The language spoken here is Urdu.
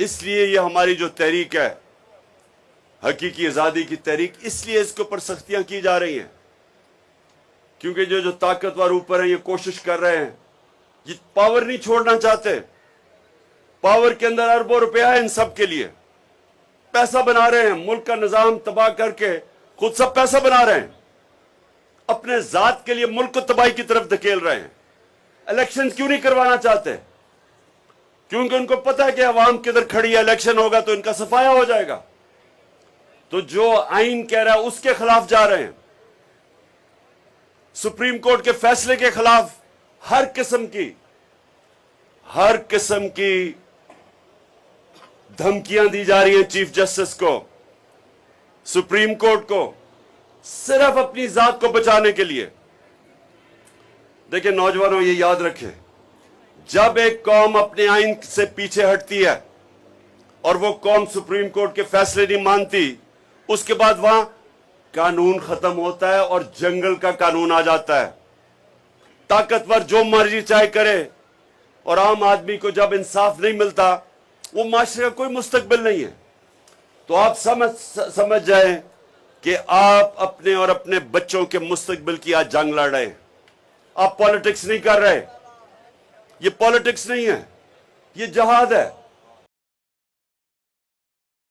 اس لیے یہ ہماری جو تحریک ہے حقیقی آزادی کی تحریک، اس لیے اس کے اوپر سختیاں کی جا رہی ہیں، کیونکہ جو طاقتور اوپر ہیں یہ کوشش کر رہے ہیں، یہ پاور نہیں چھوڑنا چاہتے، پاور کے اندر اربوں روپیہ ہے ان سب کے لیے، پیسہ بنا رہے ہیں، ملک کا نظام تباہ کر کے خود سب پیسہ بنا رہے ہیں، اپنے ذات کے لیے ملک کو تباہی کی طرف دھکیل رہے ہیں۔ الیکشن کیوں نہیں کروانا چاہتے؟ کیونکہ ان کو پتہ ہے کہ عوام کدھر کھڑی ہے، الیکشن ہوگا تو ان کا صفایا ہو جائے گا، تو جو آئین کہہ رہا ہے اس کے خلاف جا رہے ہیں، سپریم کورٹ کے فیصلے کے خلاف ہر قسم کی دھمکیاں دی جا رہی ہیں چیف جسٹس کو، سپریم کورٹ کو، صرف اپنی ذات کو بچانے کے لیے۔ دیکھیں نوجوانوں، یہ یاد رکھیں، جب ایک قوم اپنے آئین سے پیچھے ہٹتی ہے اور وہ قوم سپریم کورٹ کے فیصلے نہیں مانتی، اس کے بعد وہاں قانون ختم ہوتا ہے اور جنگل کا قانون آ جاتا ہے، طاقتور جو مرضی چاہے کرے، اور عام آدمی کو جب انصاف نہیں ملتا وہ معاشرے کا کوئی مستقبل نہیں ہے۔ تو آپ سمجھ جائیں کہ آپ اپنے اور اپنے بچوں کے مستقبل کی آج جنگ لڑ رہے ہیں، آپ پالیٹکس نہیں کر رہے، یہ پالیٹکس نہیں ہے، یہ جہاد ہے۔